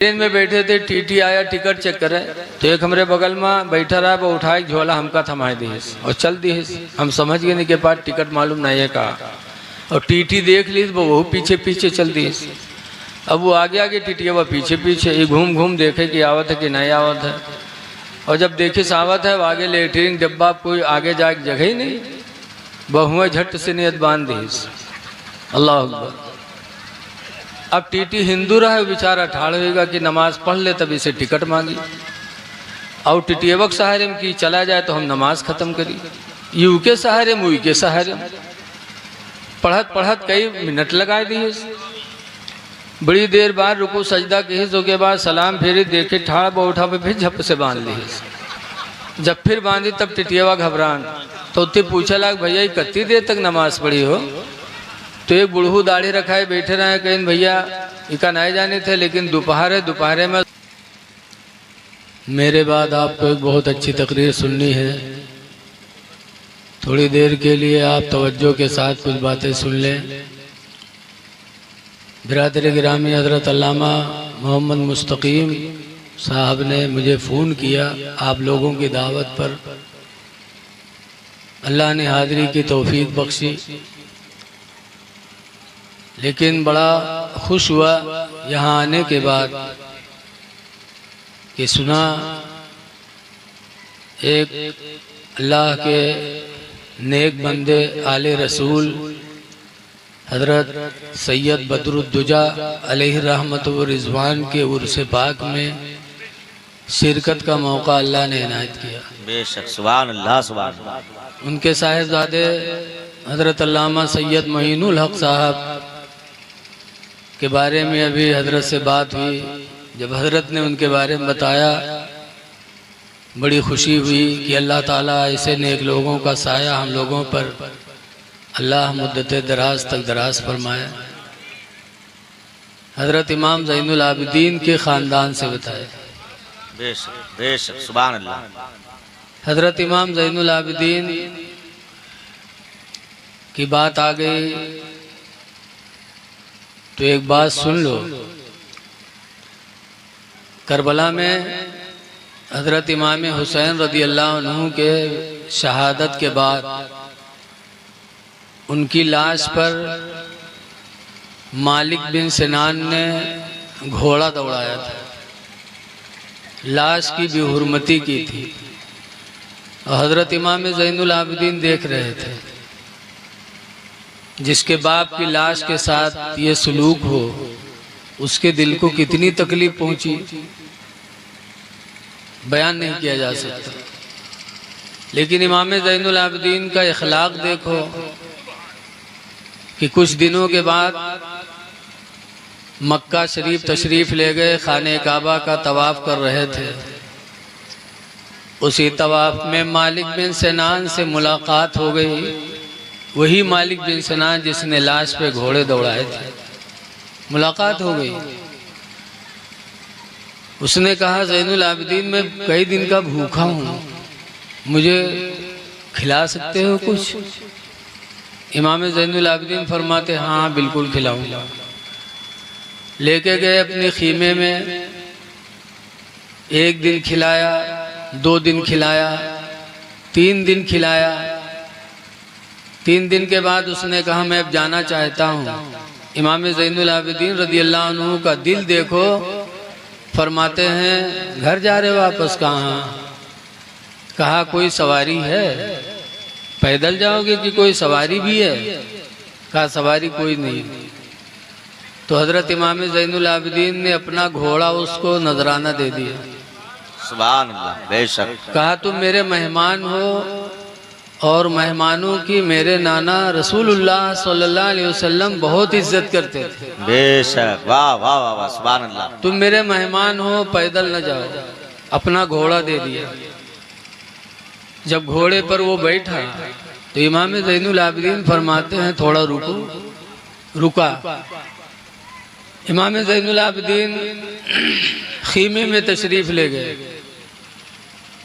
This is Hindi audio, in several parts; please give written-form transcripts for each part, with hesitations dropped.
ट्रेन में बैठे थे, टीटी आया टिकट चेक करे तो एक हमारे बगल में बैठा रहा, वो उठाए झोला हमका थमा दी और चल दी। हम समझ गए नहीं के पास टिकट मालूम नहीं है कहा, और टीटी देख ली तो वो पीछे पीछे चल दी। अब वो आगे आगे टीटिया वो पीछे पीछे, ये घूम घूम देखे कि आवत है कि नहीं आवत है, और जब देखे सावत है वो आगे लेटरिन डिब्बा, कोई आगे जाके जगह ही नहीं, बहुएं झट से नियत बांध दी। अल्लाह अकबर। अब टीटी हिंदू रहा, बेचारा ठाड़ होगा कि नमाज पढ़ ले, तब इसे टिकट मांगी। और टिटियवक सहारे में कि चला जाए तो हम नमाज खत्म करी, यू के सहारे मुई के सहारे, पढ़त पढ़त कई मिनट लगा दिए। बड़ी देर बाद रुकू सजदा की, उसके बाद सलाम फेरी, देखे ठाड़ बैठा पे फिर झप से बांध ली। जब फिर बांधी तब टिटियवा घबरान, तो उससे पूछा लाग भैया कितनी देर तक नमाज पढ़ी हो? तो एक बुढ़ू दाढ़ी रखाए बैठे रहे, कहीं भैया इका नहीं जाने थे, लेकिन दोपहर है, दोपहर में मेरे बाद आपको एक बहुत अच्छी तकरीर सुननी है। थोड़ी देर के लिए आप तवज्जो के साथ कुछ बातें सुन लें। बिरादर गिरामी हज़रत अल्लामा मोहम्मद मुस्तकीम साहब ने मुझे फ़ोन किया आप लोगों की दावत पर। अल्लाह ने हाज़री की तौफीक बख्शी, लेकिन बड़ा खुश हुआ यहाँ आने के बाद कि सुना एक अल्लाह के नेक बंदे आले रसूल हज़रत सैयद बदरुद्दुजा अलैहि रहमत व रिज़वान के उर्स पाक में शिरकत का मौका अल्लाह ने इनायत किया। बेशक, सुभान अल्लाह, सुभान अल्लाह। उनके साहिबजादे हज़रत अल्लामा सैयद महीनुल हक साहब के बारे में अभी हज़रत से बात हुई। जब हज़रत ने उनके बारे में बताया, बड़ी खुशी हुई कि अल्लाह ताला ऐसे नेक लोगों का साया हम लोगों पर अल्लाह मुद्दत दराज तक दराज फरमाए। हज़रत इमाम ज़ैनुल आबिदीन के ख़ानदान से बताए। बेशक बेशक, सुभान अल्लाह। हज़रत इमाम ज़ैनुल आबिदीन की बात आ गई तो एक बात सुन लो। करबला में हज़रत इमाम हुसैन रदी अल्लाह अन्हु के शहादत के बाद उनकी लाश पर मालिक बिन सिनान ने घोड़ा दौड़ाया था, लाश की बेहुरमती की थी, और हज़रत इमाम ज़ैनुल आबिदीन देख रहे थे। जिसके बाप की लाश के साथ ये सलूक हो, उसके दिल को कितनी तकलीफ पहुंची बयान नहीं किया जा सकता। लेकिन इमाम ज़ैनुल आबिदीन का इखलाक देखो कि कुछ दिनों के बाद मक्का शरीफ तशरीफ़ ले गए, खाने काबा का तवाफ़ कर रहे थे। उसी तवाफ़ में मालिक बिन सिनान से मुलाकात हो गई, वही मालिक बिन सिनान जिसने लाश पे घोड़े दौड़ाए थे। मुलाकात हो गई। उसने कहा ज़ैनुल आबिदीन मैं कई दिन का भूखा हूँ, मुझे खिला सकते हो कुछ? इमाम ज़ैनुल आबिदीन फरमाते हाँ बिल्कुल खिलाऊंगा। लेके गए अपने खीमे में, एक दिन खिलाया, 2 दिन खिलाया, 3 दिन खिलाया। 3 दिन के बाद उसने कहा मैं अब जाना चाहता हूँ। इमाम ज़ैनुल आबिदीन रदी अल्लाह अन्हु का दिल देखो, फरमाते हैं घर जा रहे वापस? कहाँ? कहा कोई सवारी है? पैदल जाओगे कि कोई सवारी भी है? कहा सवारी कोई नहीं। तो हज़रत इमाम ज़ैनुल आबिदीन ने अपना घोड़ा उसको नजराना दे दिया। सुभान अल्लाह, बेशक। कहा तुम मेरे मेहमान हो और मेहमानों की मेरे नाना रसूलुल्लाह सल्लल्लाहु अलैहि वसल्लम बहुत इज्जत करते थे। बेशक, वाह वाह वाह वाह, सुभान अल्लाह। तुम मेरे मेहमान हो, पैदल न जाओ। अपना घोड़ा दे दिया। जब घोड़े पर वो बैठा तो इमाम ज़ैनुल आबिदीन फरमाते हैं थोड़ा रुको। रुका। इमाम ज़ैनुल आबिदीन खीमे में तशरीफ़ ले गए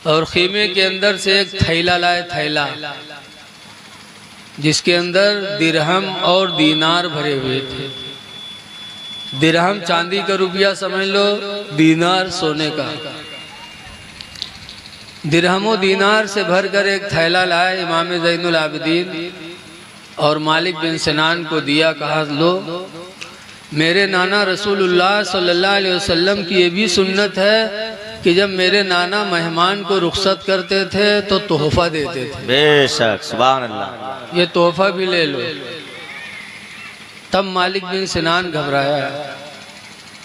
और खीमे के अंदर से एक थैला लाए, थैला जिसके अंदर दिरहम और दीनार भरे हुए थे। दिरहम चांदी का रुपया समझ लो, दीनार सोने का। दिरहमो दीनार से भरकर एक थैला लाए इमाम ज़ैनुल आबिदीन और मालिक बिन सिनान को दिया। कहा लो, मेरे नाना रसूलुल्लाह सल्लल्लाहु अलैहि वसल्लम की ये भी सुन्नत है कि जब मेरे नाना मेहमान को रुखसत करते थे तो तोहफा देते थे। बेशक, सुभान अल्लाह। ये तोहफा भी ले लो। तब मालिक बिन सिनान घबराया।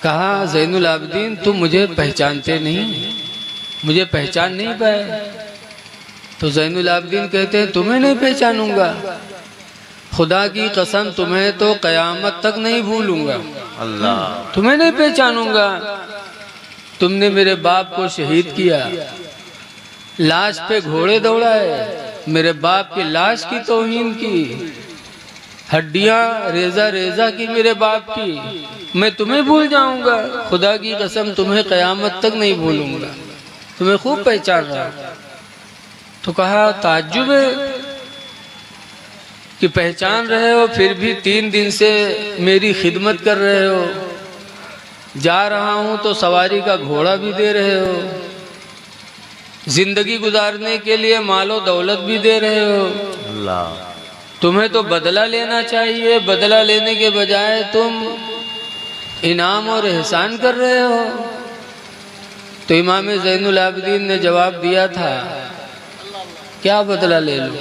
कहा, ज़ैनुल आबिदीन तुम मुझे पहचानते नहीं, मुझे पहचान नहीं पाए। तो ज़ैनुल आबिदीन कहते हैं, तुम्हें नहीं पहचानूंगा, खुदा की कसम तुम्हें तो कयामत तक नहीं भूलूंगा। अल्लाह, तुम्हें नहीं पहचानूंगा। तुमने मेरे बाप को शहीद किया, लाश पे घोड़े दौड़ाए, मेरे बाप की लाश की तौहीन की, हड्डियां रेजा रेजा की मेरे बाप की। मैं तुम्हें भूल जाऊंगा? खुदा की कसम तुम्हें कयामत तक नहीं भूलूंगा, तुम्हें खूब पहचान रहा। तो कहा, ताज्जुब है कि पहचान रहे हो फिर भी 3 दिन से मेरी खिदमत कर रहे हो। जा रहा हूं तो सवारी का घोड़ा भी दे रहे हो, जिंदगी गुजारने के लिए मालो दौलत भी दे रहे हो। अल्लाह, तुम्हें तो बदला लेना चाहिए, बदला लेने के बजाय तुम इनाम और एहसान कर रहे हो। तो इमाम ज़ैनुल आबिदीन ने जवाब दिया था, क्या बदला ले लो?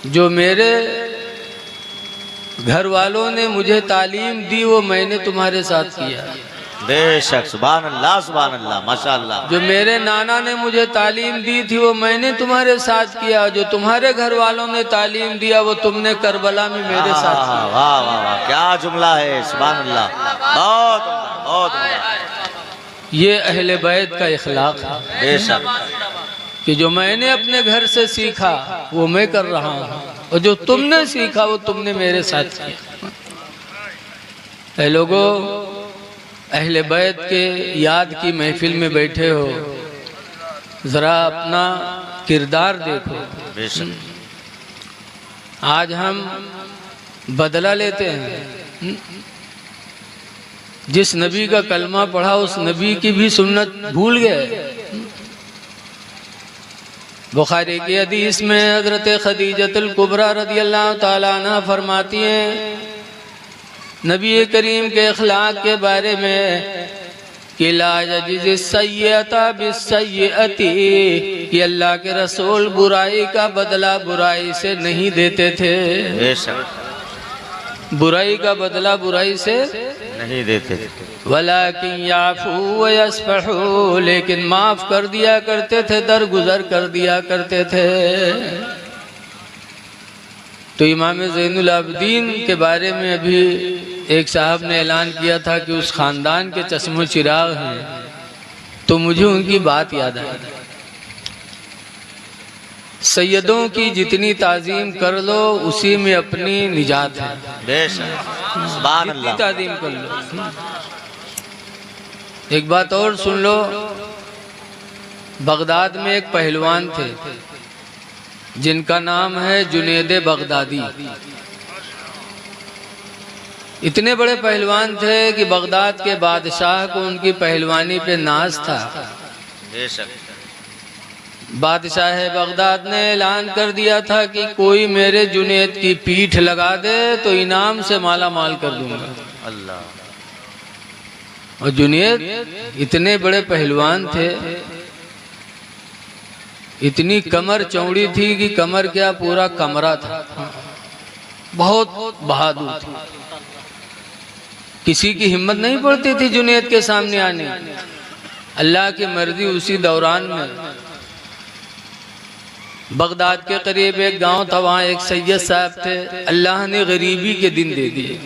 जो मेरे घर वालों ने मुझे तालीम दी वो मैंने तुम्हारे साथ किया। बेशक, सुभान अल्लाह, सुभान अल्लाह, माशाअल्लाह। जो मेरे नाना ने मुझे तालीम दी थी वो मैंने तुम्हारे साथ किया। जो तुम्हारे घर वालों ने तालीम दिया वो तुमने करबला में मेरे साथ किया। वाह वाह वाह, क्या जुमला है, सुभान अल्लाह, बहुत बहुत उम्दा। ये अहले बैत का इखलाक है। बेशक, कि जो मैंने अपने घर से सीखा वो मैं कर रहा हूँ, और जो तुमने सीखा वो तुमने मेरे साथ किया। ऐ लोगों, अहले बैत के याद की महफिल में बैठे हो, जरा अपना किरदार देखो। बेशक, आज हम बदला लेते हैं। जिस नबी का कलमा पढ़ा उस नबी की भी सुन्नत भूल गए। बुखारी की हदीस में हजरत खदीजतुल कुबरा रदियल्लाहु ताला अन्हा फरमाती हैं, नबी करीम के अखलाक के बारे में कि ला यजिज़ सय्यता बिस्सय्यति, कि अल्लाह के रसूल बुराई का बदला बुराई से नहीं देते थे। बेशक, बुराई का बदला बुराई से नहीं देते थे। वलाकिन याफू व यस्फहू, लेकिन माफ कर दिया करते थे, दरगुजर कर दिया करते थे। तो इमाम ज़ैनुल आबिदीन के बारे में अभी एक साहब ने ऐलान किया था कि उस खानदान के चश्मो चिराग हैं, तो मुझे उनकी बात याद आई। सैयदों की जितनी ताजीम कर लो उसी में अपनी निजात है। बेशक, सुभान अल्लाह, ताजीम कर लो। एक बात और सुन लो, बगदाद में एक पहलवान थे जिनका नाम है जुनैद बगदादी। इतने बड़े पहलवान थे कि बगदाद के बादशाह को उनकी पहलवानी पे नाज था। बेशक, बादशाह बगदाद ने ऐलान कर दिया था कि कोई मेरे जुनैद की पीठ लगा दे तो इनाम से माला माल कर दूंगा। अल्लाह, और जुनैद इतने बड़े पहलवान थे, इतनी कमर चौड़ी थी कि कमर क्या पूरा कमरा था, बहुत बहादुर थी। किसी की हिम्मत नहीं पड़ती थी जुनैद के सामने आने। अल्लाह की मर्जी उसी दौरान में बगदाद के करीब एक गांव था, वहाँ एक सैयद साहब थे। अल्लाह ने गरीबी के दिन दे दिए।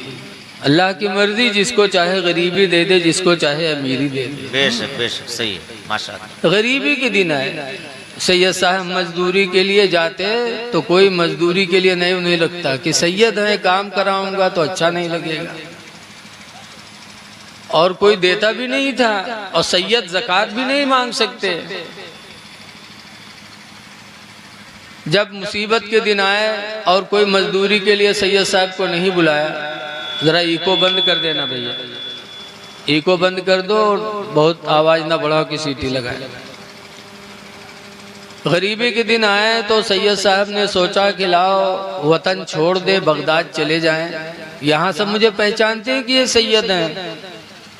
अल्लाह की मर्जी, जिसको चाहे गरीबी दे दे, जिसको चाहे अमीरी दे दे। बेशक, बेशक, सही है, माशाअल्लाह। गरीबी के दिन आए। सैयद साहब मजदूरी के लिए जाते तो कोई मजदूरी के लिए नहीं उन्हें लगता कि सैयद है, काम कराऊंगा तो अच्छा नहीं लगेगा, और कोई देता भी नहीं था, और सैयद ज़कात भी नहीं मांग सकते। जब मुसीबत के दिन आए और कोई मजदूरी के लिए सैयद साहब को नहीं बुलाया जरा इको बंद कर देना भैया, इको बंद कर दो और बहुत आवाज ना बढ़ाओ कि सीटी लगाए। गरीबी के दिन आए तो सैयद साहब ने सोचा कि लाओ वतन छोड़ दे, बगदाद चले जाएं। यहाँ सब मुझे पहचानते हैं कि ये सैयद हैं,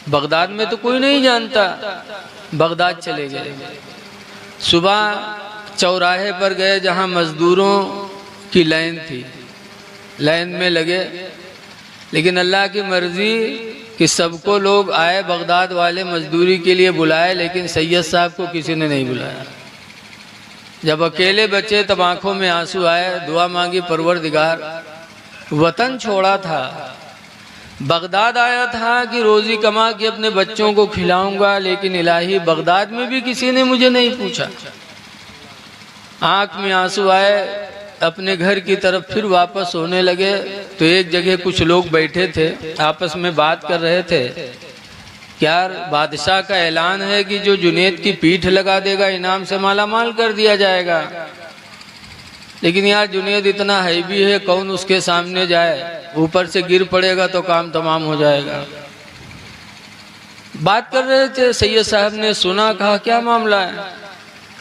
बगदाद में तो कोई नहीं जानता। बगदाद चले गए। सुबह चौराहे पर गए जहाँ मजदूरों की लाइन थी, लाइन में लगे। लेकिन अल्लाह की मर्जी कि सबको लोग आए, बगदाद वाले मजदूरी के लिए बुलाए, लेकिन सैयद साहब को किसी ने नहीं बुलाया। जब अकेले बचे तब आंखों में आंसू आए, दुआ मांगी, परवरदिगार वतन छोड़ा था, बगदाद आया था कि रोजी कमा के अपने बच्चों को खिलाऊंगा, लेकिन इलाही बगदाद में भी किसी ने मुझे नहीं पूछा। आंख में आंसू आए, अपने घर की तरफ फिर वापस होने लगे तो एक जगह कुछ लोग बैठे थे, आपस में बात कर रहे थे। यार बादशाह का ऐलान है कि जो जुनेद की पीठ लगा देगा इनाम से माला माल कर दिया जाएगा। लेकिन यार जुनेद इतना हैवी है, कौन उसके सामने जाए, ऊपर से गिर पड़ेगा तो काम तमाम हो जाएगा। बात कर रहे थे, सैयद साहब ने सुना, कहा क्या मामला है?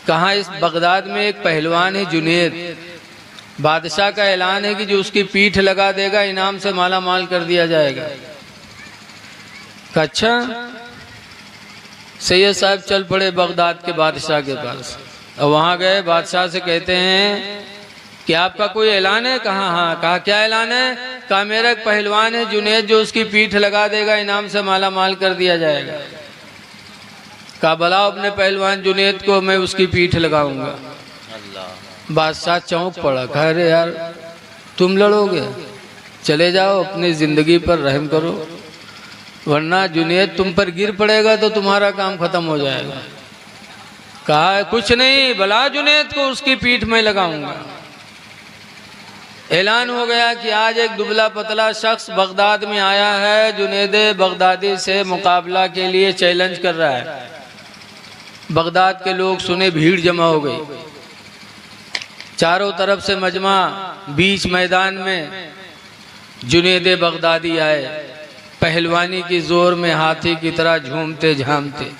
कहा इस बगदाद में एक पहलवान है जुनेद, बादशाह का ऐलान है कि जो उसकी पीठ लगा देगा इनाम से माला माल कर दिया जाएगा। अच्छा, सैयद साहब चल पड़े बगदाद के बादशाह के पास और वहाँ गए। बादशाह से कहते हैं कि आपका कोई ऐलान है? कहा हाँ। कहा क्या ऐलान है? कहा मेरा एक पहलवान है जुनेद, जो उसकी पीठ लगा देगा इनाम से माला माल कर दिया जाएगा। कहा बुलाओ अपने पहलवान जुनेद को, मैं उसकी पीठ लगाऊंगा। बादशाह चौंक पड़ा, कह रहे यार तुम लड़ोगे? चले जाओ, अपनी जिंदगी पर रहम करो, वरना जुनेद तुम पर गिर पड़ेगा तो तुम्हारा काम खत्म हो जाएगा। कहा कुछ नहीं, बुला जुनेद को, उसकी पीठ में लगाऊंगा। ऐलान हो गया कि आज एक दुबला पतला शख्स बगदाद में आया है, जुनेद बगदादी से मुकाबला के लिए चैलेंज कर रहा है। बगदाद के लोग सुने, भीड़ जमा हो गई, चारों तरफ से मजमा, बीच मैदान में जुनेद बगदादी आए, पहलवानी की जोर में हाथी की तरह झूमते झामते।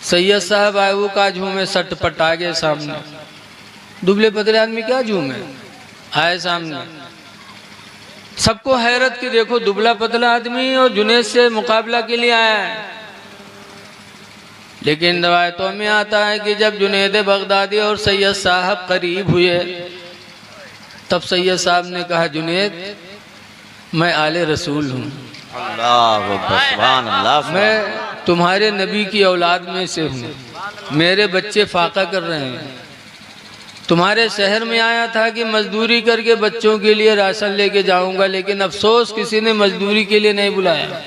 सैयद साहब आए, वो का झूमे, सटपट आगे सामने। दुबले पतले आदमी क्या झूमे? आए सामने, सबको हैरत कि देखो दुबला पतला आदमी और जुनेद से मुकाबला के लिए आया है। लेकिन रवायतों में आता है कि जब जुनेद बगदादी और सैयद साहब करीब हुए तब सैयद साहब ने कहा, जुनेद मैं आले रसूल हूँ, मैं तुम्हारे नबी की औलाद में से हूँ, मेरे बच्चे फाका कर रहे हैं। तुम्हारे शहर में आया था कि मजदूरी करके बच्चों के लिए राशन लेके जाऊंगा, लेकिन अफसोस किसी ने मजदूरी के लिए नहीं बुलाया।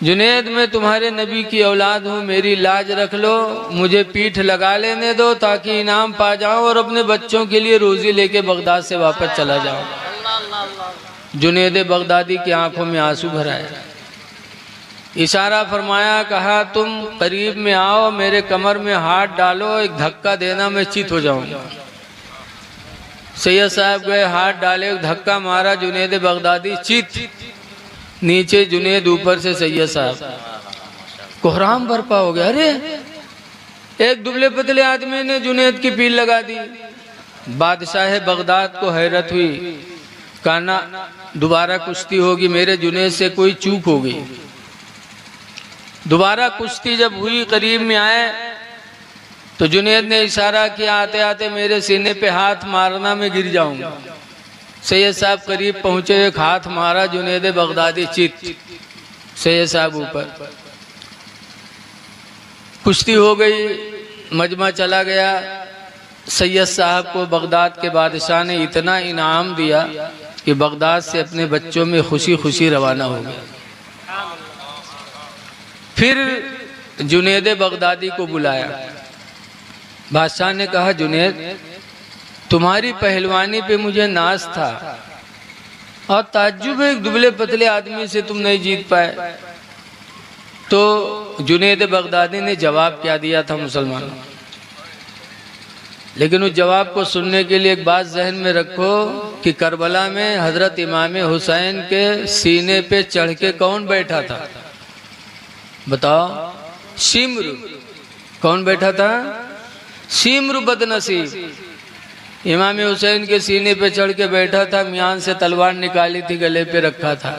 जुनेद मैं तुम्हारे नबी की औलाद हूँ, मेरी लाज रख लो, मुझे पीठ लगा लेने दो ताकि इनाम पा जाऊं और अपने बच्चों के लिए रोजी लेके बगदाद से वापस चला जाऊं। जुनेद बगदादी की आंखों में आंसू भर आए, इशारा फरमाया, कहा तुम करीब में आओ, मेरे कमर में हाथ डालो, एक धक्का देना, मैं चित हो जाऊंगा। सैयद साहब गए, हाथ डाले, धक्का मारा, जुनेद बगदादी चित, नीचे जुनेद, ऊपर से सैयद साहब। कोहराम बरपा हो गया, अरे एक दुबले पतले आदमी ने जुनेद की पील लगा दी। बादशाह बगदाद को हैरत हुई, कहा ना दोबारा कुश्ती होगी, मेरे जुनेद से कोई चूक हो गई। दोबारा कुश्ती जब हुई, करीब में आए तो जुनेद ने इशारा किया, आते आते मेरे सीने पे हाथ मारना, मैं गिर जाऊंगा। सैयद साहब करीब पहुंचे, एक हाथ मारा, जुनेद बगदादी चित, सैयद साहब ऊपर। कुश्ती हो गई, मजमा चला गया। सैयद साहब को बगदाद के बादशाह ने इतना इनाम दिया कि बगदाद से अपने बच्चों में खुशी खुशी रवाना हो गया। फिर जुनेद बगदादी को बुलाया, बादशाह ने कहा, जुनेद तुम्हारी पहलवानी पे मुझे नाज था और ताज्जुब है, एक दुबले पतले आदमी से तुम नहीं जीत पाए। तो जुनेद बगदादी ने जवाब क्या दिया था मुसलमानों? लेकिन उस जवाब को सुनने के लिए एक बात जहन में रखो कि करबला में हजरत इमाम हुसैन के सीने पे चढ़ के कौन बैठा था? बताओ। शिम्र। कौन बैठा था? शिम्र बदनसीब इमाम हुसैन के सीने पे चढ़ के बैठा था। मियान से तलवार निकाली थी, गले पे रखा था,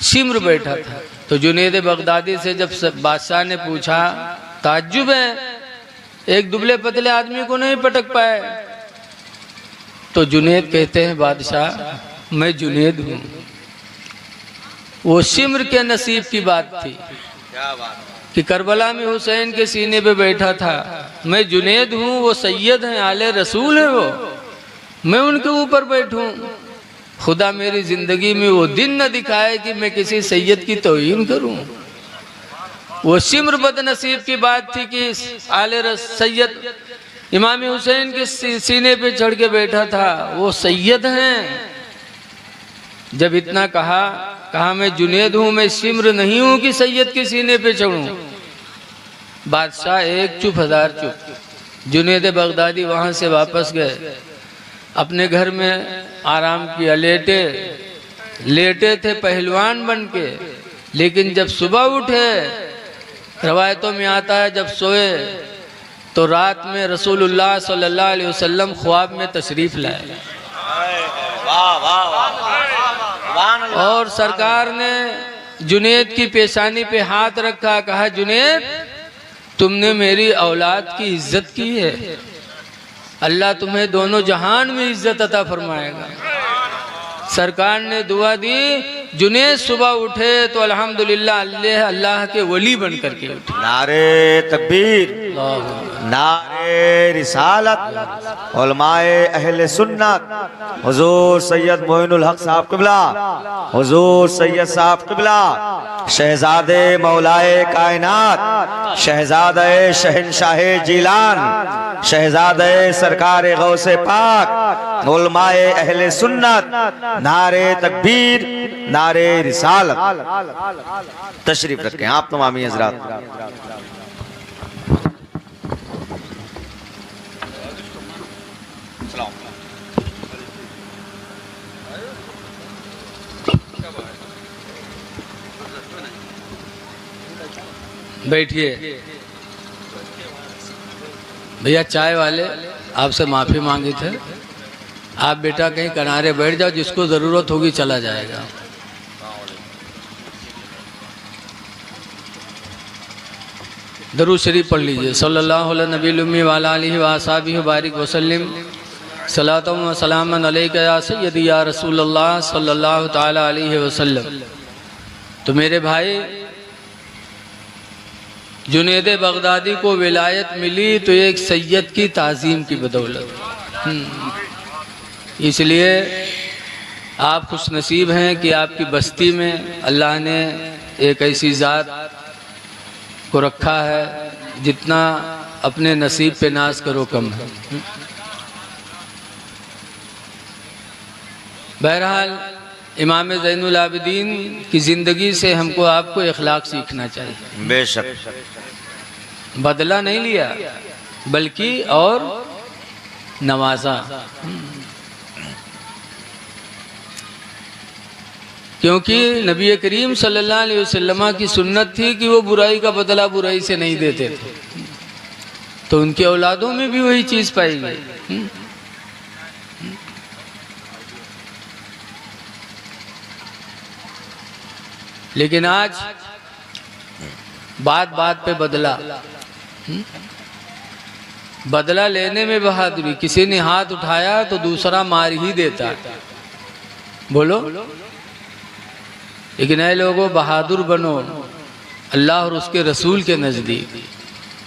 शिम्र बैठा था। तो जुनैद बगदादी से जब बादशाह ने पूछा, ताज्जुब है एक दुबले पतले आदमी को नहीं पटक पाए, तो जुनैद कहते हैं, बादशाह मैं जुनैद हूँ। वो शिम्र के नसीब की बात थी कि करबला में हुसैन के सीने पे बैठा था। मैं जुनैद हूँ, वो सैयद हैं, आले रसूल हैं, वो मैं उनके ऊपर बैठूं। खुदा मेरी जिंदगी में वो दिन न दिखाए कि मैं किसी सैयद की तौहीन करूं। वो शिम्र बदनसीब की बात थी कि आले सैयद इमाम हुसैन के सीने पे चढ़ के बैठा था, वो सैयद हैं। जब इतना कहा मैं जुनैद हूँ, मैं शिम्र नहीं हूँ कि सैयद के सीने पे चढ़ूं। बादशाह एक चुप हजार चुप। जुनैद बगदादी वहां से वापस गए, अपने घर में आराम किया। लेटे थे पहलवान बन के, लेकिन जब सुबह उठे, रवायतों में आता है जब सोए तो रात में रसूलुल्लाह सल्लल्लाहु अलैहि वसल्लम ख्वाब में तशरीफ लाए और सरकार ने जुनैद की पेशानी पे हाथ रखा, कहा जुनैद तुमने मेरी औलाद की इज्जत की है, अल्लाह तुम्हें दोनों जहान में इज्जत अता फरमाएगा। सरकार ने दुआ दी, जुनैद सुबह उठे तो अल्हम्दुलिल्लाह अल्लाह के वली बन करके उठे। नारे तकबीर, नारे रिसालत, उलमाए अहले सुन्नत, हुजूर सैयद मोइनुल हक साहब क़िबला, हुजूर सैयद साहब क़िबला, शहजादे मौलाए कायनात, शहजादे शहनशाहे जीलान, शहजादे सरकार गौसे पाक, उलमाए अहले सुन्नत, नारे तकबीर, नारे रिसालत। तशरीफ रखें आप तमामी हज़रात। बैठिए। भैया चाय वाले आपसे माफ़ी मांगी थे, आप बेटा कहीं किनारे बैठ जाओ, जिसको ज़रूरत होगी चला जाएगा। दरूद शरीफ पढ़ लीजिए। सल्लल्लाहु अलैहि नबील उम्मी व अला आलिहि व अस्हाबिहि बारिक वसल्लम सलातु व सलामन अलैका या सय्यदी या रसूलल्लाह सल्लल्लाहु तआला अलैहि वसल्लम। तो मेरे भाई, जुनैद बगदादी को विलायत मिली तो एक सैयद की ताज़ीम की बदौलत। इसलिए आप खुश नसीब हैं कि आपकी बस्ती में अल्लाह ने एक ऐसी ज़ात को रखा है, जितना अपने नसीब पे नाज करो कम है। बहरहाल इमाम ज़ैनुल आबिदीन की ज़िंदगी से हमको आपको इखलाक सीखना चाहिए। बेशक बदला नहीं लिया बल्कि और नवाजा। क्योंकि नबी करीम सल्लल्लाहु अलैहि वसल्लम की सुन्नत थी कि वो बुराई का बदला बुराई से नहीं देते थे, तो उनके औलादों में भी वही चीज़ पाई गई। लेकिन आज बात बात पे बदला लेने में बहादुरी। किसी ने हाथ उठाया तो दूसरा मार ही देता। बोलो, लेकिन ऐ लोगों बहादुर बनो अल्लाह और उसके रसूल के नज़दीक,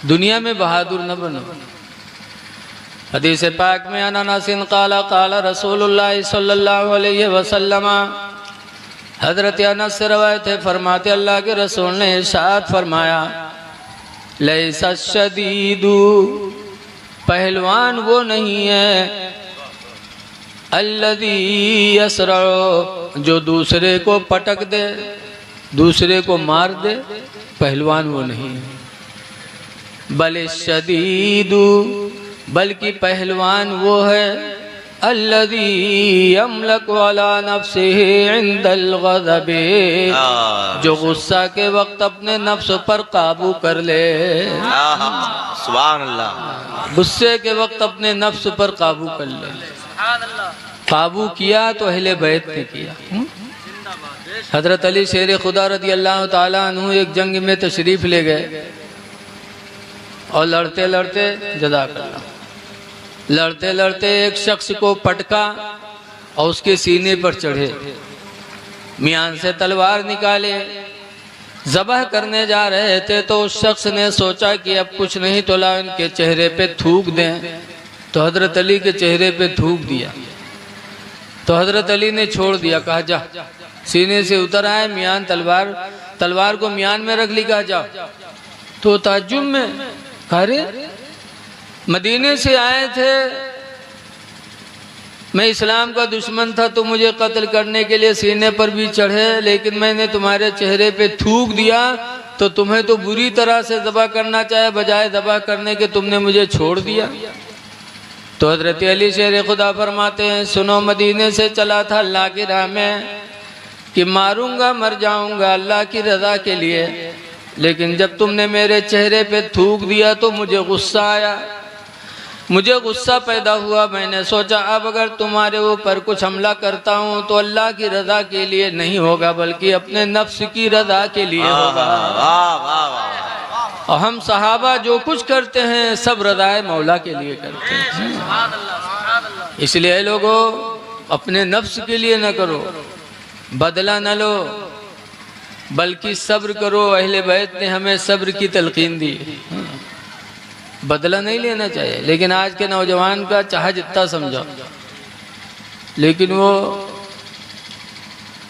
दुनिया में बहादुर न बनो। हदीस पाक में अनसिन क़ाला क़ाला रसूलुल्लाह सल्लल्लाहु अलैहि वसल्लम, हज़रत अनस से रवायत है, फरमाते अल्लाह के रसूल ने इरशाद फरमाया, लैसा शदीदु, पहलवान वो नहीं है, अल्लज़ी यसरअ, जो दूसरे को पटक दे, दूसरे को मार दे, पहलवान वो नहीं है। बल शदीदु, बल्कि पहलवान वो है अल्लज़ी यमलक अला नफ्सिही इंदल ग़ज़बी, जो गुस्सा के वक्त अपने नफ्स पर काबू कर ले। सुभान अल्लाह। गुस्से के वक्त अपने नफ्स पर काबू कर ले। काबू किया तो अहले बैत ने किया। हजरत अली शेर खुदा रज़ी अल्लाह ताला अन्हु एक जंग में तशरीफ ले गए और लड़ते लड़ते जज़ाकल्लाह, लड़ते लड़ते एक शख्स को पटका और उसके सीने पर चढ़े, मियान से तलवार निकाले, ज़बह करने जा रहे थे तो उस शख्स ने सोचा कि अब कुछ नहीं तो ला इनके चेहरे पे थूक दें। तो हजरत अली के चेहरे पे थूक दिया तो हजरत अली ने छोड़ दिया, कहा जा। सीने से उतर आए मियान, तलवार को मियान में रख ली, कहा जाओ। तो ताज्जुब में कहा रे मदीने से आए थे, मैं इस्लाम का दुश्मन था तो मुझे कत्ल करने के लिए सीने पर भी चढ़े, लेकिन मैंने तुम्हारे चेहरे पे थूक दिया तो तुम्हें तो बुरी तरह से ज़बह करना चाहे, बजाय ज़बह करने के तुमने मुझे छोड़ दिया। तो हजरत अली शेर खुदा फरमाते हैं, सुनो मदीने से चला था अल्लाह की राह में कि मारूंगा मर जाऊंगा अल्लाह की रज़ा के लिए, लेकिन जब तुमने मेरे चेहरे पे थूक दिया तो मुझे गुस्सा आया, मुझे गुस्सा पैदा हुआ। मैंने सोचा अब अगर तुम्हारे ऊपर कुछ हमला करता हूँ तो अल्लाह की रज़ा के लिए नहीं होगा बल्कि अपने नफ्स की रज़ा के लिए होगा। और हम सहाबा जो कुछ करते हैं सब रज़ाए मौला के लिए करते हैं। इसलिए लोगों अपने नफ्स के लिए न करो, बदला न लो, बल्कि सब्र करो। अहले बैत ने हमें सब्र की तलकीन दी, बदला नहीं लेना चाहिए। लेकिन आज के नौजवान का चाहे जितना समझो, लेकिन वो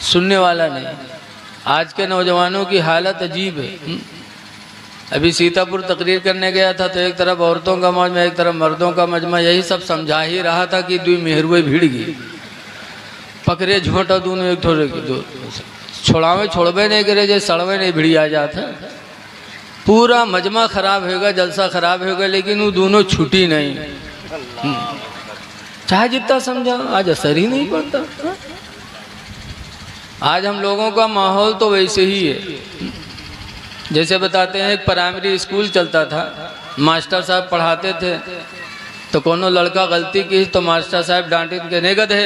सुनने वाला नहीं। आज के नौजवानों की हालत अजीब है। अभी सीतापुर तकरीर करने गया था तो एक तरफ औरतों का मजमा, एक तरफ मर्दों का मजमा, यही सब समझा ही रहा था कि दुई मेहरुए भीड़ गई, पकड़े झोंटा दोनों एक थोड़े दो छोड़ावे छोड़बे नहीं करे, जैसे सड़वे नहीं भिड़ी आ जाता। पूरा मजमा खराब होगा, जलसा खराब होगा, लेकिन वो दोनों छुट्टी नहीं। चाहे जितना समझा आज असर ही नहीं पड़ता। आज हम लोगों का माहौल तो वैसे ही है। जैसे बताते हैं एक प्राइमरी स्कूल चलता था, मास्टर साहब पढ़ाते थे तो कोनो लड़का गलती की तो मास्टर साहब डांटे के नहीं गधे।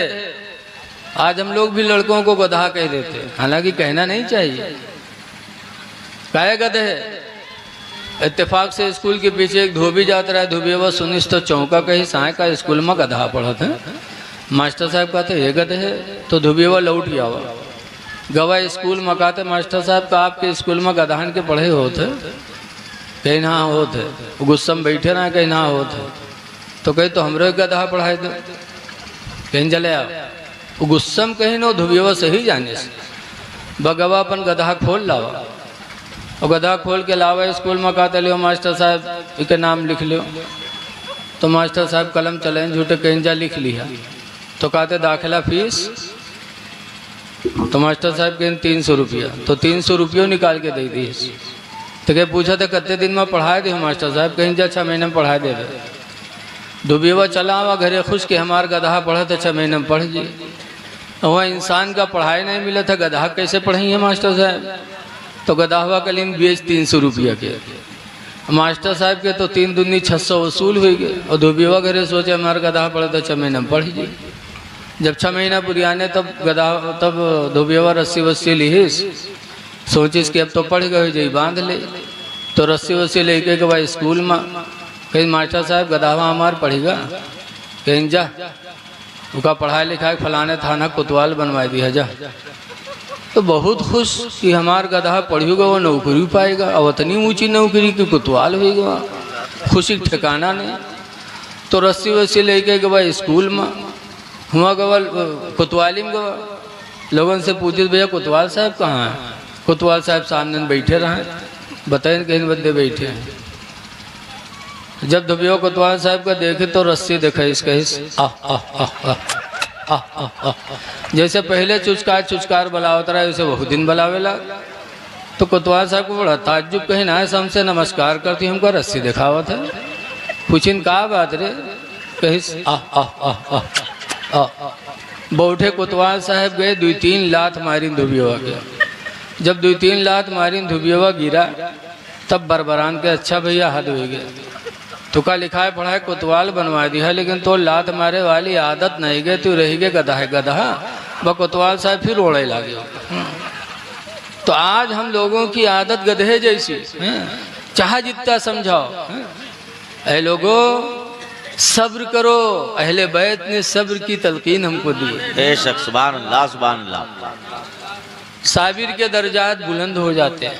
आज हम लोग भी लड़कों को गधा कह देते हैं, हालांकि कहना नहीं चाहिए, काहे गधे। इत्तेफाक से स्कूल के पीछे एक धोबी जाता रहा, धोबी वह सुनिस तो चौका कही साय का स्कूल में गधा पढ़ते हैं। मास्टर साहब कहते ये गधे है तो धोबी वह लौट गया गवा स्कूल में। कहते मास्टर साहब का आपके स्कूल में गधान के पढ़े होते, कहीं ना होते, गुस्सा में बैठे ना कहीं ना होते, तो कहीं तो हमरे गधा पढ़ाए दो, कहीं चले आओ। वो गुस्सा में कहीं ना धोबीवा सही जाने से बगवा अपन गधा खोल लावा और गधा खोल के लावा स्कूल में। कहते लियो मास्टर साहब इनके नाम लिख लो, तो मास्टर साहब कलम चले झूठे कहीं जा लिख लिया। तो कहते दाखिला फीस, तो मास्टर साहब कहें 300 रुपया, तो 300 रुपये निकाल के दे दी। तो कहीं पूछा था कितने दिन में पढ़ाए दे मास्टर साहब, कहीं जा 6 महीने में पढ़ाए दे रहे। डूबीवा चला हुआ घरे खुश के हमार गधा पढ़ा था 6 महीने में पढ़ जी। वहाँ इंसान का पढ़ाई नहीं मिला था, गधा कैसे पढ़ेंगे मास्टर साहब। तो गधा हुआ कलीन बेच 300 रुपया के। मास्टर साहब के तो 3 दूनी 600 वसूल हुई गए और डूबीवा घरे सोचे हमारा गधा पढ़ा था 6 महीने में पढ़ जी। जब 6 महीना पुरियाने तब धोबियावा रस्सी वस्सी लीस, सोचिस कि अब तो पढ़ गए जी बांध ले। तो रस्सी वस्सी लेके के भाई स्कूल में कहीं मास्टर साहब गधावा हमार पढ़ेगा, कहीं जा उसका पढ़ाई लिखाई फलाने थाना कोतवाल बनवा दिया जा। तो बहुत खुश कि हमार गधा पढ़ेगा वो नौकरी पाएगा, और इतनी ऊँची नौकरी की कोतवाल होगा, खुशी ठिकाना नहीं। तो रस्सी वस्सी लेके के भाई स्कूल में हुआ गवा, कोतवाली में गवा। लोगों से पूछे भैया कोतवाल साहब कहाँ हैं। कोतवाल साहब सामने बैठे रहे, बताए कहीं बंदे बैठे हैं। जब धोबिया कोतवाल साहब का देखे तो रस्सी देखा इसका जैसे पहले चुचकार बलावत रहा वैसे बहुत दिन बलावेला। तो कोतवाल साहब को बड़ा ताज्जुब, कहीं ना हमसे नमस्कार करती हमको रस्सी दिखावत है। पूछिन का बात रे, कहिस बैठे कोतवाल साहब गए, 2-3 लात मारी धुबियवा के। जब 2-3 लात मारी धुबियवा गिरा, तब बरबरान के अच्छा भैया हद हो गया, तुका लिखा है पढ़ा है कोतवाल बनवा दिया, लेकिन तो लात मारे वाली आदत नहीं गए, तू रही गए गधा है गधा। वह कोतवाल साहब फिर रोड़े लगे। तो आज हम लोगों की आदत गधे जैसी, चाहे जितना समझाओ। ऐ लोगों सब्र करो, अहले बैत ने सब्र की तलकीन हमको दी। बेशक, सुभान अल्लाह सुभान अल्लाह। साबिर के दर्जात बुलंद हो जाते हैं।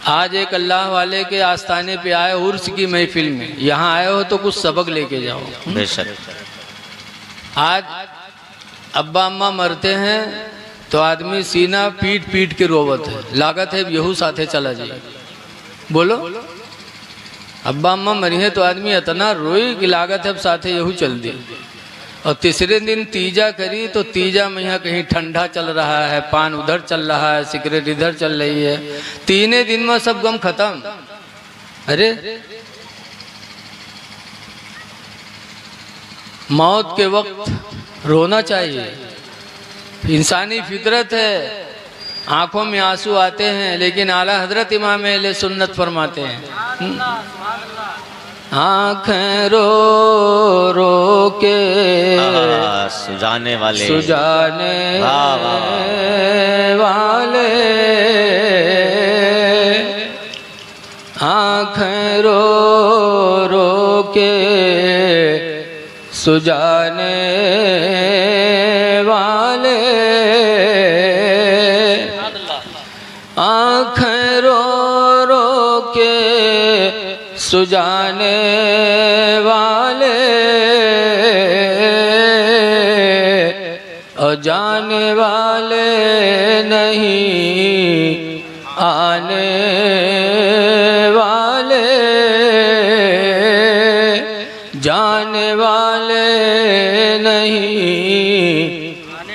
आज एक अल्लाह वाले के आस्थाने पे आए उर्स की महफिल में, यहाँ आए हो तो कुछ सबक लेके जाओ। बेशक। आज अब्बा अम्मा मरते हैं तो आदमी सीना पीट पीट के रोवत है, लागत है यहू साथे चला जाए। बोलो, अब्बा अम्मा मरी है तो आदमी इतना रोई कि लागत है साथे यहू चल दी। और तीसरे दिन तीजा करी तो तीजा में यहाँ कहीं ठंडा चल रहा है, पान उधर चल रहा है, सिगरेट इधर चल रही है। 3 दिन में सब गम खत्म। अरे मौत के वक्त रोना चाहिए, इंसानी फितरत है। आंखों में आंसू आते हैं, लेकिन आला हजरत इमाम अहले सुन्नत फरमाते हैं, आँखें रो रो के सुजाने वाले, सुजाने वाले, आँखें रो रो के सुजाने वाले, आँखें रो रो के सुजाने वाले, और जाने वाले नहीं आने वाले, जाने वाले नहीं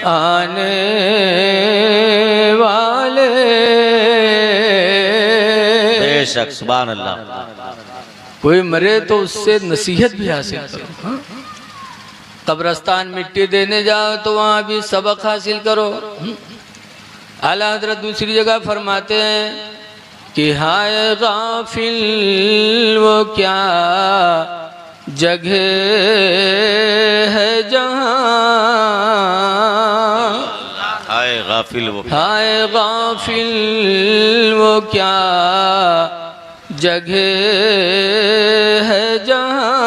आने वाले। बेशक, सुभान अल्लाह। कोई मरे तो उससे नसीहत भी हासिल करो। हाँ? कब्रस्तान मिट्टी देने जाओ तो वहाँ भी सबक हासिल करो। आला हजरत दूसरी जगह फरमाते हैं कि हाय गाफिल वो क्या जगह है जहाँ, हाय गाफिल वो, हाय गाफिल वो क्या जगह है जहाँ,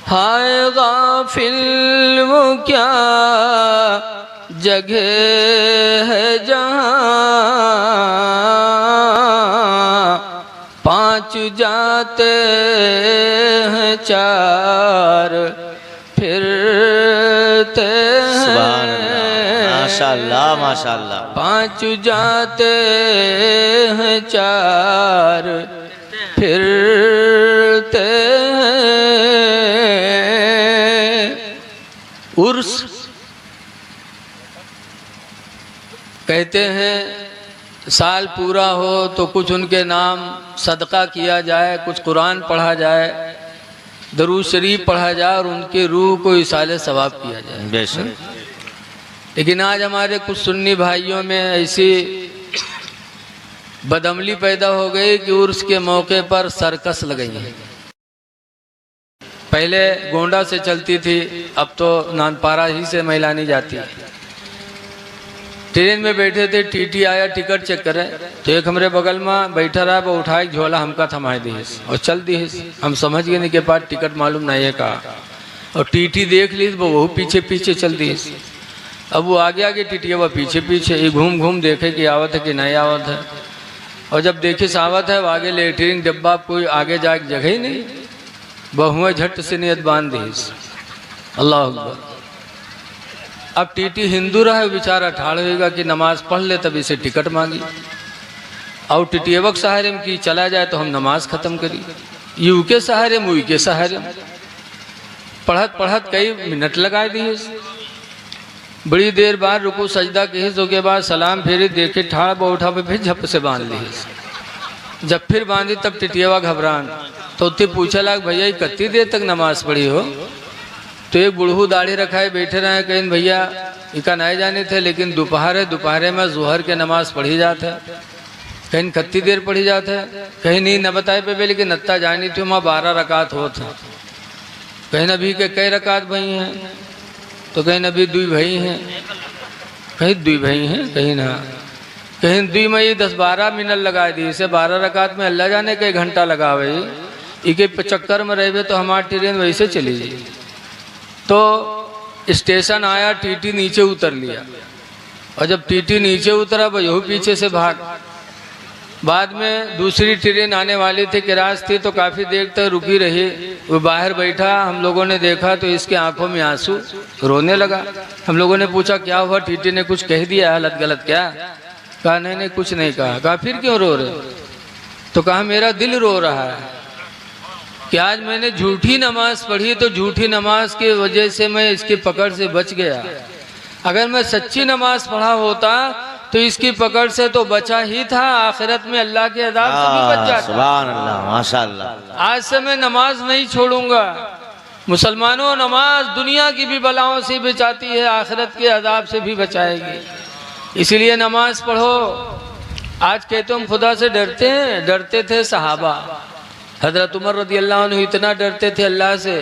हाय गाफिल वो क्या जगह है जहाँ, 5 जाते हैं 4 फिरते हैं। माशाअल्लाह माशाअल्लाह। 5 जाते हैं 4 फिरते हैं। उर्स कहते हैं साल पूरा हो तो कुछ उनके नाम सदका किया जाए, कुछ कुरान पढ़ा जाए, दरूद शरीफ पढ़ा जाए और उनके रूह को इसाले सवाब किया जाए। बेशक। लेकिन आज हमारे कुछ सुन्नी भाइयों में ऐसी बदअमली पैदा हो गई कि उर्स के मौके पर सर्कस लगाई है। पहले गोंडा से चलती थी, अब तो नानपारा ही से महिलानी जाती है। ट्रेन में बैठे थे, टीटी आया टिकट चेक करे तो एक हमारे बगल में बैठा रहा, वो उठाए झोला हमका थमाए दी और चल दी। हम समझ गए नहीं के पास टिकट मालूम नहीं है का, और टीटी देख ली वो वह पीछे पीछे चल दी। अब वो आगे आगे टीटी वह पीछे पीछे, ये घूम घूम देखे कि आवत है कि नहीं आवत है। और जब देखे सावत है, वो आगे लेटरिन डब्बा कोई आगे जाके जगह ही नहीं, बहुएं झट से नियत बांध दी। अल्लाह अकबर। अब टीटी हिंदू रहा बेचारा, ठाड़ होगा कि नमाज पढ़ ले, तब इसे टिकट मांगी। और टिटियवक सहारे में कि चला जाए तो हम नमाज खत्म करी, यू के सहारे मुई के सहारे, पढ़त पढ़त कई मिनट लगाए दिए। बड़ी देर बाद रुकू सजदा के के बाद सलाम फेरी, देखे ठाड़ बैठा पे फिर झप से बांध ली। जब फिर बांधी तब टिटियावा घबरान, तो उत्ते पूछा लाग भैया ये कितनी देर तक नमाज पढ़ी हो? तो एक बुढ़ऊ दाढ़ी रखाए बैठे रहे, कहीं भैया इका नहीं जाने थे, लेकिन दोपहर है, दोपहर में जोहर के नमाज पढ़ी जाते है। कहीं कितनी देर पढ़ी जाते है? कहीं नहीं न बताए पे, लेकिन नत्ता जानी थी वहाँ 12 रकात होते हैं। कहीं नबी के कई रकात भई हैं, तो कहीं नबी 2 भई हैं, कहीं 2 भई हैं, कहीं ना, कहीं 2 में 10-12 मिनट लगा दी। इसे 12 रकात में अल्लाह जाने कई घंटा लगा भाई, इके चक्कर में रहे तो हमारी ट्रेन वैसे चली गई। तो स्टेशन आया, टीटी नीचे उतर लिया, और जब टीटी नीचे उतरा वही पीछे से भाग। बाद में दूसरी ट्रेन आने वाली थी, किरास थी, तो काफ़ी देर तक रुकी रही। वो बाहर बैठा, हम लोगों ने देखा तो इसके आंखों में आंसू, रोने लगा। हम लोगों ने पूछा क्या हुआ, टीटी ने कुछ कह दिया हालत गलत क्या? कहा नहीं नहीं कुछ नहीं कहा। कहा फिर क्यों रो रहे? तो कहा मेरा दिल रो रहा है कि आज मैंने झूठी नमाज पढ़ी, तो झूठी नमाज की वजह से मैं इसकी पकड़ से बच गया। अगर मैं सच्ची नमाज पढ़ा होता तो इसकी पकड़ से तो बचा ही था, आखिरत में अल्लाह के अज़ाब से भी बच जाता। सुभान अल्लाह, माशाअल्लाह। आज से मैं नमाज नहीं छोड़ूंगा। मुसलमानों, नमाज दुनिया की भी बलाओं से बचाती है, आखिरत के अज़ाब से भी बचाएगी। इसलिए नमाज पढ़ो। आज कहते हम खुदा से डरते हैं, डरते थे सहाबा। हजरत उमर रदी अल्लाह अन्हु इतना डरते थे अल्लाह से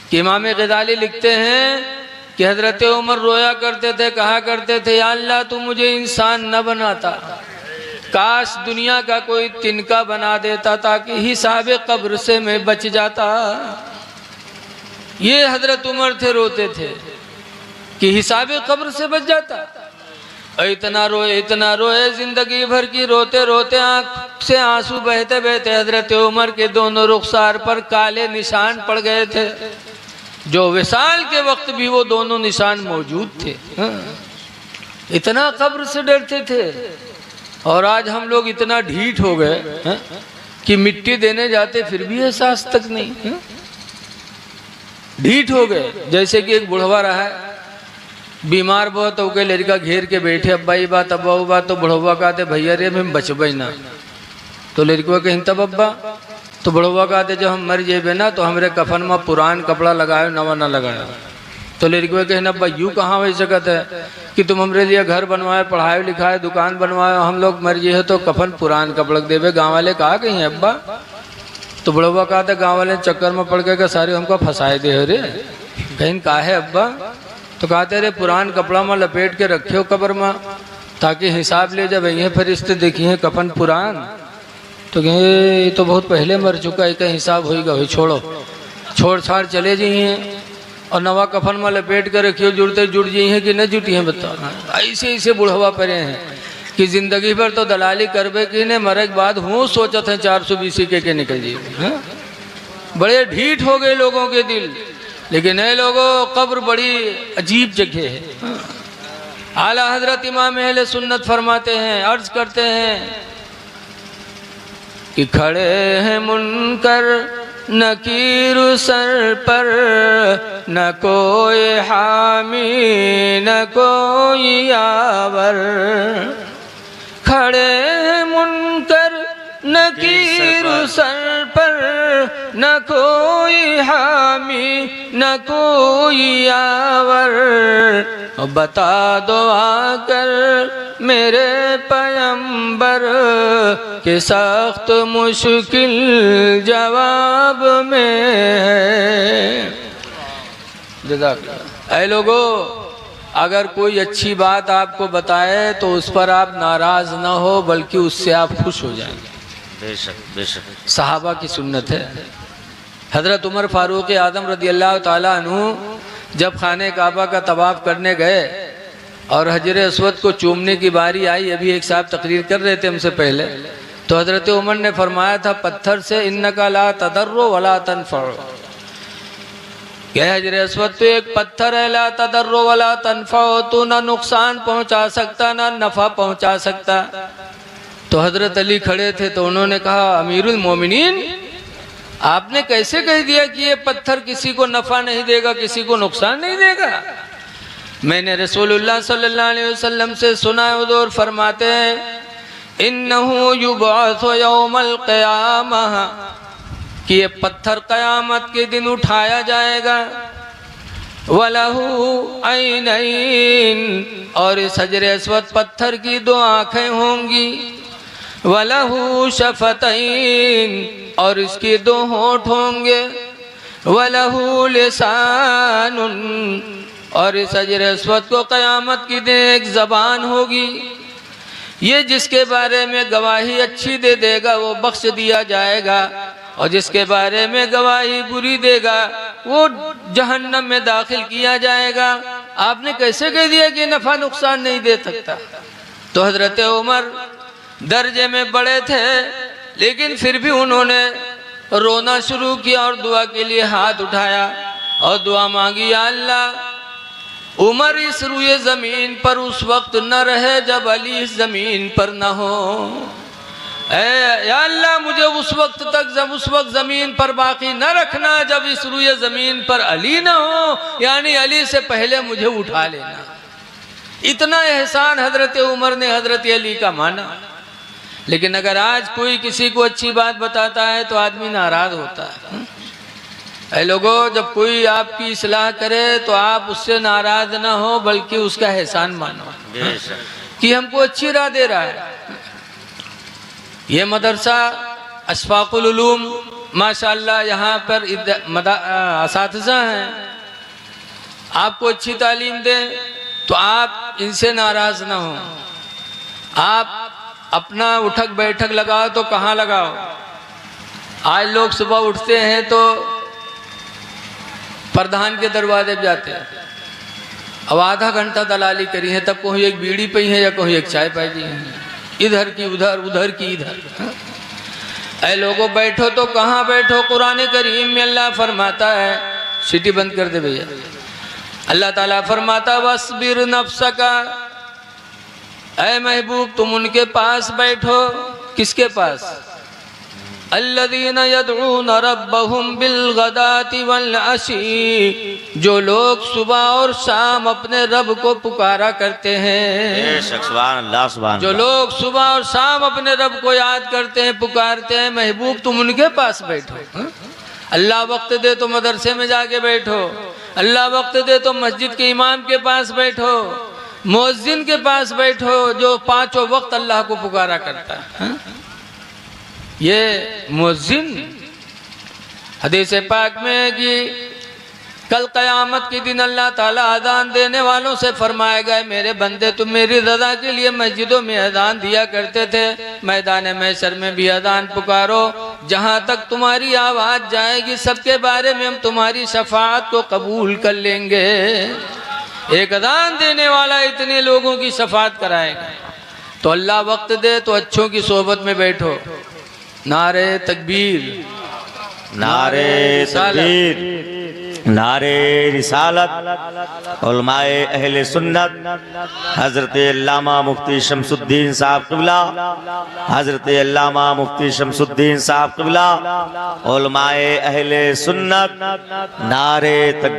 कि इमाम गज़ाली लिखते हैं कि हजरत उमर रोया करते थे, कहा करते थे या अल्लाह तू मुझे इंसान न बनाता, काश दुनिया का कोई तिनका बना देता ताकि हिसाब कब्र से मैं बच जाता। ये हजरत उमर थे, रोते थे कि हिसाब कब्र से बच जाता। इतना रोए जिंदगी भर की, रोते रोते आंख से आंसू बहते बहते हजरत उमर के दोनों रुखसार पर काले निशान पड़ गए थे, जो विसाल के वक्त भी वो दोनों निशान मौजूद थे। इतना कब्र से डरते थे। और आज हम लोग इतना ढीठ हो गए कि मिट्टी देने जाते फिर भी एहसास तक नहीं। ढीठ हो गए। जैसे कि एक बुढ़वा रहा है, बीमार बहुत हो गए, लड़का घेर के बैठे, अब्बा ये बात अब्बा वो बात, तो बुढ़वा कहते भैया रे मैं बचबे ना। तो लड़का कहीं तब अब्बा, तो बुढ़वा कहते जब हम मर जेबे ना तो हमरे कफन में पुरान कपड़ा लगाए, नवा ना लगाए। तो लड़का कहे अब्बा यूँ कहाँ वही जगत है कि तुम हमरे लिए घर बनवाए, पढ़ाए लिखाए, दुकान बनवाए, हम लोग मर जे तो कफन पुरान कपड़ा देवे। गाँव वाले कहा कहीं अब्बा? तो बुढ़वा कहते गाँव वाले चक्कर में पड़ गए सारे हमको फंसाए दे रे। कहीं कहा है अब्बा? तो कहते रे पुरान कपड़ा में लपेट के रखे हो कब्र में ताकि हिसाब ले जब ये फरिश्ते देखिए कफन पुरान। तो कहे ये तो बहुत पहले मर चुका है, कहीं हिसाब होगा वही, छोड़ो छोड़ छाड़ चले जाइए और नवा कफन में लपेट कर रखियो, जुड़ते जुड़ जाइए कि न जुटी हैं बताओ। ऐसे ऐसे बुढ़वा पड़े हैं कि जिंदगी भर तो दलाली करबे कि ने, मरे के बाद हूँ सोचते हैं 420 के निकल जाइए। बड़े ढीठ हो गए लोगों के दिल। लेकिन ये लोगों कब्र बड़ी अजीब जगह है। आला हजरत इमाम अहले सुन्नत फरमाते हैं, अर्ज करते हैं कि खड़े हैं मुनकर नकीर सर पर, न कोई हामी न कोई यावर। खड़े हैं मुनकर नकीर सर पर, न कोई हामी न कोई यावर। बता दो आकर मेरे पैगंबर के सख्त मुश्किल जवाब में है। ऐ लोगो, अगर कोई अच्छी बात आपको बताए तो उस पर आप नाराज ना हो, बल्कि उससे आप खुश हो जाएंगे। बेशक बेशक सहाबा की सुन्नत है। हजरत उमर फारूक आजम रदी अल्लाह ताला अन्हु जब खाने काबा का तवाफ करने गए और हजर अस्वद को चूमने की बारी आई, अभी एक साहब तकरीर कर रहे थे हमसे पहले, तो हजरत उमर ने फरमाया था पत्थर से इन्नका ला तदर्रो वला तनफअ। क्या हजर अस्वद तो एक पत्थर है, ला तदर्रो वला तनफअ, तो ना नुकसान पहुंचा सकता ना नफा पहुंचा सकता। तो हजरत अली खड़े थे तो उन्होंने कहा अमीरुल मोमिनीन, आपने कैसे कह दिया कि ये पत्थर किसी को नफा नहीं देगा, किसी को नुकसान नहीं देगा? मैंने रसूलुल्लाह सल्लल्लाहु अलैहि वसल्लम से सुना, हुजूर फरमाते हैं इन्नहु युबअसु यौमल क़ियामह, कि ये पत्थर क़यामत के दिन उठाया जाएगा। वलहु ऐनैन, और इस हजर अस्वद पत्थर की 2 आँखें होंगी। वलहु शफ़तैन, और इसके 2 होंठ होंगे। वलहु लिसानुन, और इस हजर अस्वद को क़यामत की दिन एक ज़बान होगी। ये जिसके बारे में गवाही अच्छी दे देगा वो बख्श दिया जाएगा, और जिसके बारे में गवाही बुरी देगा वो जहन्नम में दाखिल किया जाएगा। आपने कैसे कह दिया कि नफा नुकसान नहीं दे सकता? तो हजरत उमर दर्जे में बड़े थे, लेकिन फिर भी उन्होंने रोना शुरू किया और दुआ के लिए हाथ उठाया और दुआ मांगी, या अल्लाह, उमर इस रुए जमीन पर उस वक्त न रहे जब अली इस जमीन पर न हो। या अल्लाह, मुझे उस वक्त तक, जब उस वक्त जमीन पर बाकी न रखना जब इस रुए जमीन पर अली न हो, यानी अली से पहले मुझे उठा लेना। इतना एहसान हजरत उमर ने हजरत अली का माना। लेकिन अगर आज कोई किसी को अच्छी बात बताता है तो आदमी नाराज होता है। ऐ लोगों, जब कोई आपकी इस्लाह करे तो आप उससे नाराज ना हो, बल्कि उसका एहसान मानो कि हमको अच्छी राह दे रहा है। ये मदरसा अशफाकुल उलूम, माशाअल्लाह, यहाँ पर असातिज़ा हैं। आपको अच्छी तालीम दें तो आप इनसे नाराज ना हो। आप अपना उठक बैठक लगाओ तो कहाँ लगाओ? आज लोग सुबह उठते हैं तो प्रधान के दरवाजे पे जाते हैं। अब आधा घंटा दलाली करी है, तब कोई एक बीड़ी पी है या कोई एक चाय पाई है, इधर की उधर, उधर की इधर। ऐ लोगों, बैठो तो कहाँ बैठो? कुरान करीम में अल्लाह फरमाता है, सीटी बंद कर दे भैया। अल्लाह ताला फरमाता, वस्बिर नफ्सका, ऐ महबूब तुम उनके पास बैठो। किसके पास? अल्लज़ीना यदऊन रब्बहुम बिलगदाति वल अशी, जो लोग सुबह और शाम अपने रब को पुकारा करते हैं। सुभान अल्लाह, सुभान जो लोग सुबह और शाम अपने रब को याद करते हैं, पुकारते हैं, महबूब तुम उनके पास बैठो। अल्लाह वक्त दे तो मदरसे में जाके बैठो, अल्लाह वक्त दे तो मस्जिद के इमाम के पास बैठो, मुअज्जिन के पास बैठो, जो 5 वक्त अल्लाह को पुकारा करता है। ये मुअज्जिन, हदीस पाक में है कि कल क़यामत के दिन अल्लाह ताला अजान देने वालों से फरमाएगा, मेरे बंदे तुम मेरी रज़ा के लिए मस्जिदों में अजान दिया करते थे, मैदान महशर में भी अजान पुकारो। जहाँ तक तुम्हारी आवाज़ जाएगी सबके बारे में हम तुम्हारी शफाअत को कबूल कर लेंगे। एक अजान देने वाला इतने लोगों की शफाअत कराएगा। तो अल्लाह वक्त दे तो अच्छों की सोहबत में बैठो। नारे तकबीर, नारे तकबीर, नारे रिसालत। उलमाए अहले सुन्नत हजरत अल्लामा मुफ्ती शमसुद्दीन साहब क़िबला, हजरत अल्लामा मुफ्ती शमसुद्दीन साहब क़िबला, उलमाए अहले सुन्नत, नारे तकबीर।